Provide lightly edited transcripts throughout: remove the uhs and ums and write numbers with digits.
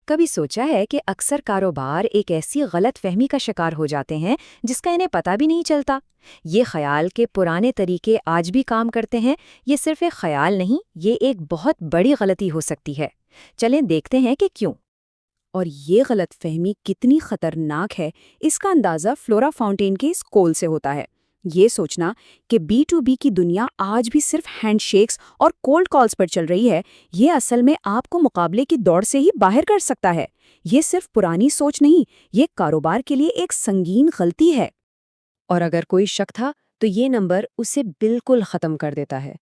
کبھی سوچا ہے کہ اکثر کاروبار ایک ایسی غلط فہمی کا شکار ہو جاتے ہیں جس کا انہیں پتہ بھی نہیں چلتا؟ یہ خیال کہ پرانے طریقے آج بھی کام کرتے ہیں، یہ صرف ایک خیال نہیں، یہ ایک بہت بڑی غلطی ہو سکتی ہے۔ چلیں دیکھتے ہیں کہ کیوں۔ اور یہ غلط فہمی کتنی خطرناک ہے، اس کا اندازہ فلورا فاؤنٹین کے اس قول سے ہوتا ہے۔ یہ سوچنا کہ B2B کی دنیا آج بھی صرف ہینڈ شیکس اور کولڈ کالز پر چل رہی ہے، یہ اصل میں آپ کو مقابلے کی دوڑ سے ہی باہر کر سکتا ہے۔ یہ صرف پرانی سوچ نہیں، یہ کاروبار کے لیے ایک سنگین غلطی ہے۔ اور اگر کوئی شک تھا تو یہ نمبر اسے بالکل ختم کر دیتا ہے۔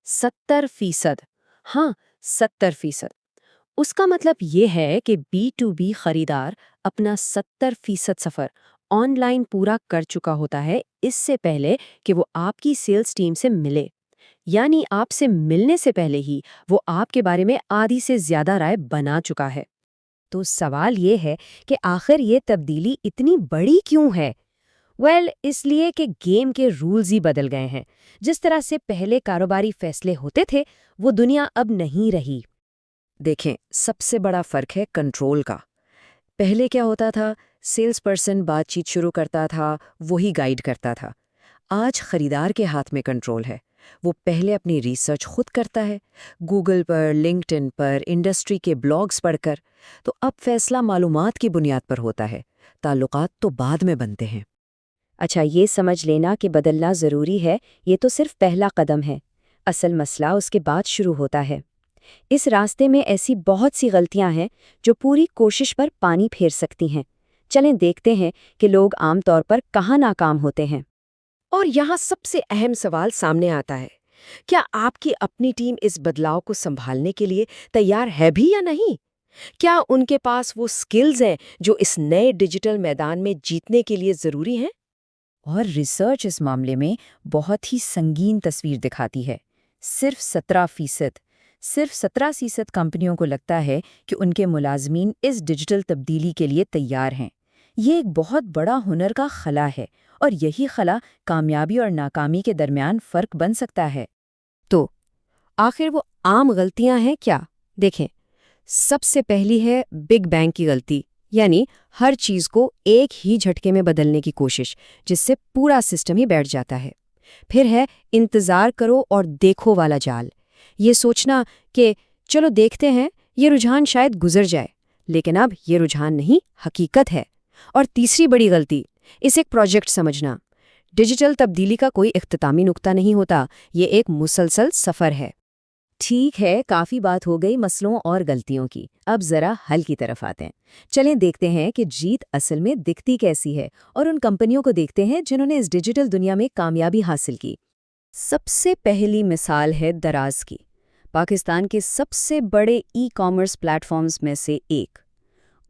70%۔ ہاں، 70%۔ اس کا مطلب یہ ہے کہ B2B خریدار اپنا 70% سفر آن لائن پورا کر چکا ہوتا ہے اس سے پہلے کہ وہ آپ کی سیلز ٹیم سے ملے۔ یعنی آپ سے ملنے سے پہلے ہی وہ آپ کے بارے میں آدھی سے زیادہ رائے بنا چکا ہے۔ تو سوال یہ ہے کہ آخر یہ تبدیلی اتنی بڑی کیوں ہے؟ اس لیے کہ گیم کے رولز ہی بدل گئے ہیں۔ جس طرح سے پہلے کاروباری فیصلے ہوتے تھے، وہ دنیا اب نہیں رہی۔ دیکھیں، سب سے بڑا فرق ہے کنٹرول کا۔ پہلے کیا ہوتا تھا؟ سیلز پرسن بات چیت شروع کرتا تھا، وہی گائیڈ کرتا تھا۔ آج خریدار کے ہاتھ میں کنٹرول ہے۔ وہ پہلے اپنی ریسرچ خود کرتا ہے، گوگل پر، لنکڈ ان پر، انڈسٹری کے بلاگز پڑھ کر۔ تو اب فیصلہ معلومات کی بنیاد پر ہوتا ہے، تعلقات تو بعد میں بنتے ہیں۔ اچھا، یہ سمجھ لینا کہ بدلنا ضروری ہے، یہ تو صرف پہلا قدم ہے۔ اصل مسئلہ اس کے بعد شروع ہوتا ہے۔ اس راستے میں ایسی بہت سی غلطیاں ہیں جو پوری کوشش پر پانی پھیر سکتی ہیں۔ چلیں دیکھتے ہیں کہ لوگ عام طور پر کہاں ناکام ہوتے ہیں۔ اور یہاں سب سے اہم سوال سامنے آتا ہے، کیا آپ کی اپنی ٹیم اس بدلاؤ کو سنبھالنے کے لیے تیار ہے بھی یا نہیں؟ کیا ان کے پاس وہ سکلز ہیں جو اس نئے ڈیجیٹل میدان میں جیتنے کے لیے ضروری ہیں؟ اور ریسرچ اس معاملے میں بہت ہی سنگین تصویر دکھاتی ہے۔ صرف 17% کمپنیوں کو لگتا ہے کہ ان کے ملازمین اس ڈیجیٹل تبدیلی کے لیے تیار ہیں۔ یہ ایک بہت بڑا ہنر کا خلا ہے، اور یہی خلا کامیابی اور ناکامی کے درمیان فرق بن سکتا ہے۔ تو آخر وہ عام غلطیاں ہیں کیا؟ دیکھیں، سب سے پہلی ہے بگ بینگ کی غلطی، یعنی ہر چیز کو ایک ہی جھٹکے میں بدلنے کی کوشش، جس سے پورا سسٹم ہی بیٹھ جاتا ہے۔ پھر ہے انتظار کرو اور دیکھو والا جال، یہ سوچنا کہ چلو دیکھتے ہیں، یہ رجحان شاید گزر جائے، لیکن اب یہ رجحان نہیں، حقیقت ہے۔ اور تیسری بڑی غلطی، اسے ایک پروجیکٹ سمجھنا۔ ڈیجیٹل تبدیلی کا کوئی اختتامی نقطہ نہیں ہوتا، یہ ایک مسلسل سفر ہے۔ ٹھیک ہے، کافی بات ہو گئی مسئلوں اور غلطیوں کی، اب ذرا حل کی طرف آتے ہیں۔ چلیں دیکھتے ہیں کہ جیت اصل میں دکھتی کیسی ہے، اور ان کمپنیوں کو دیکھتے ہیں جنہوں نے اس ڈیجیٹل دنیا میں کامیابی حاصل کی۔ سب سے پہلی مثال ہے دراز کی، پاکستان کے سب سے بڑے ای کامرس پلیٹ فارمز میں سے ایک۔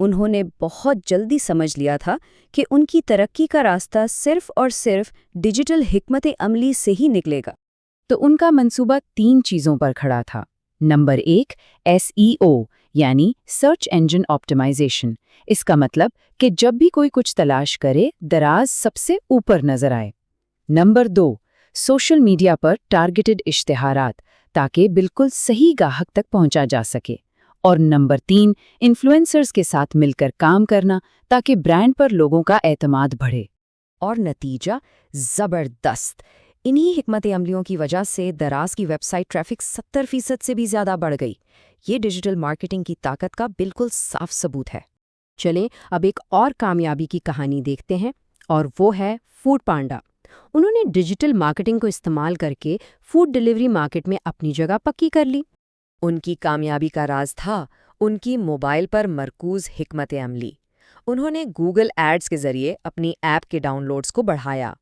انہوں نے بہت جلدی سمجھ لیا تھا کہ ان کی ترقی کا راستہ صرف اور صرف ڈیجیٹل حکمت عملی سے ہی نکلے گا۔ تو ان کا منصوبہ 3 چیزوں پر کھڑا تھا۔ نمبر 1، SEO یعنی سرچ انجن آپٹیمائزیشن۔ اس کا مطلب کہ جب بھی کوئی کچھ تلاش کرے، دراز سب سے اوپر نظر آئے۔ نمبر 2، سوشل میڈیا پر ٹارگیٹڈ اشتہارات، تاکہ بالکل صحیح گاہک تک پہنچا جا سکے۔ اور نمبر 3، انفلوئنسرز کے ساتھ مل کر کام کرنا، تاکہ برانڈ پر لوگوں کا اعتماد بڑھے۔ اور نتیجہ زبردست۔ انہی حکمت عملیوں کی وجہ سے دراز کی ویب سائٹ ٹریفک 70% سے بھی زیادہ بڑھ گئی۔ یہ ڈیجیٹل مارکیٹنگ کی طاقت کا بالکل صاف ثبوت ہے۔ چلیں اب ایک اور کامیابی کی کہانی دیکھتے ہیں، اور وہ ہے فوڈ پانڈا۔ انہوں نے ڈیجیٹل مارکیٹنگ کو استعمال کر کے فوڈ ڈیلیوری مارکیٹ میں اپنی جگہ پکی کر لی۔ ان کی کامیابی کا راز تھا ان کی موبائل پر مرکوز حکمت عملی۔ انہوں نے گوگل ایڈز کے ذریعے اپنی ایپ کے ڈاؤن لوڈز کو بڑھایا،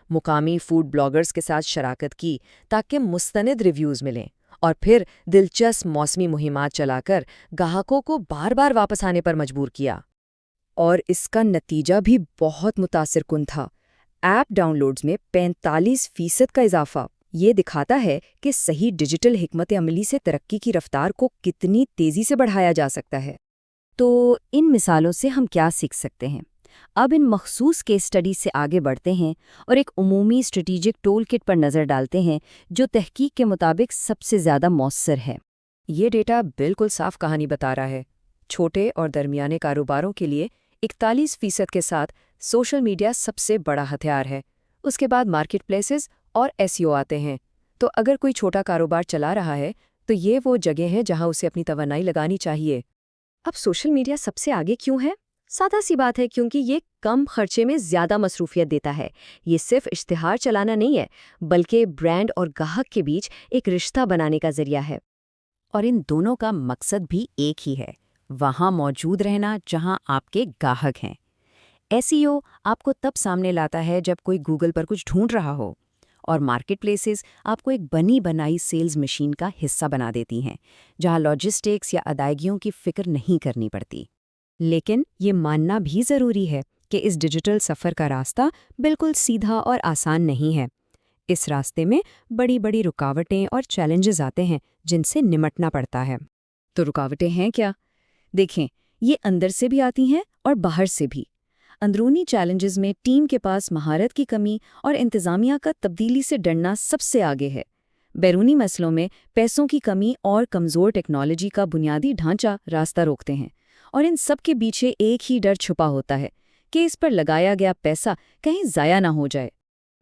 مقامی فوڈ بلاگرز کے ساتھ شراکت کی تاکہ مستند ریویوز ملیں، اور پھر دلچسپ موسمی مہمات چلا کر گاہکوں کو بار بار واپس آنے پر مجبور کیا۔ اور اس کا نتیجہ بھی بہت متاثر کن تھا۔ ایپ ڈاؤن لوڈز میں 45% کا اضافہ۔ یہ دکھاتا ہے کہ صحیح ڈیجیٹل حکمت عملی سے ترقی کی رفتار کو کتنی تیزی سے بڑھایا جا سکتا ہے۔ تو ان مثالوں سے ہم کیا سیکھ سکتے ہیں؟ اب ان مخصوص کیس اسٹڈی سے آگے بڑھتے ہیں اور ایک عمومی اسٹریٹجک ٹول کٹ پر نظر ڈالتے ہیں جو تحقیق کے مطابق سب سے زیادہ مؤثر ہے۔ یہ ڈیٹا بالکل صاف کہانی بتا رہا ہے۔ چھوٹے اور درمیانے کاروباروں کے لیے 41% کے ساتھ سوشل میڈیا سب سے بڑا ہتھیار ہے۔ اس کے بعد مارکیٹ پلیسز اور SEO آتے ہیں۔ تو اگر کوئی چھوٹا کاروبار چلا رہا ہے تو یہ وہ جگہ ہے جہاں اسے اپنی توانائی لگانی چاہیے۔ اب سوشل میڈیا سب سے آگے کیوں ہے؟ سادہ سی بات ہے، کیونکہ یہ کم خرچے میں زیادہ مصروفیت دیتا ہے۔ یہ صرف اشتہار چلانا نہیں ہے، بلکہ برانڈ اور گاہک کے بیچ ایک رشتہ بنانے کا ذریعہ ہے۔ اور ان دونوں کا مقصد بھی ایک ہی ہے، وہاں موجود رہنا جہاں آپ کے گاہک ہیں۔ SEO آپ کو تب سامنے لاتا ہے جب کوئی گوگل پر کچھ ڈھونڈ رہا ہو، اور مارکیٹ پلیسز آپ کو ایک بنی بنائی سیلز مشین کا حصہ بنا دیتی ہیں، جہاں لاجسٹکس یا ادائیگیوں کی فکر نہیں کرنی پڑتی۔ لیکن یہ ماننا بھی ضروری ہے کہ اس ڈیجیٹل سفر کا راستہ بالکل سیدھا اور آسان نہیں ہے۔ اس راستے میں بڑی بڑی رکاوٹیں اور چیلنجز آتے ہیں جن سے نمٹنا پڑتا ہے۔ تو رکاوٹیں ہیں کیا؟ دیکھیں، یہ اندر سے بھی آتی ہیں اور باہر سے بھی۔ اندرونی چیلنجز میں ٹیم کے پاس مہارت کی کمی اور انتظامیہ کا تبدیلی سے ڈرنا سب سے آگے ہے۔ بیرونی مسئلوں میں پیسوں کی کمی اور کمزور ٹیکنالوجی کا بنیادی ڈھانچہ راستہ روکتے ہیں، اور ان سب کے پیچھے ایک ہی ڈر چھپا ہوتا ہے کہ اس پر لگایا گیا پیسہ کہیں ضائع نہ ہو جائے۔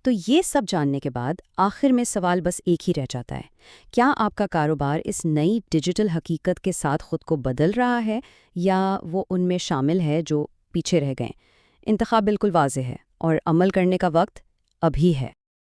تو یہ سب جاننے کے بعد آخر میں سوال بس ایک ہی رہ جاتا ہے، کیا آپ کا کاروبار اس نئی ڈیجیٹل حقیقت کے ساتھ خود کو بدل رہا ہے، یا وہ ان میں شامل ہے جو پیچھے رہ گئے؟ انتخاب بالکل واضح ہے، اور عمل کرنے کا وقت ابھی ہے۔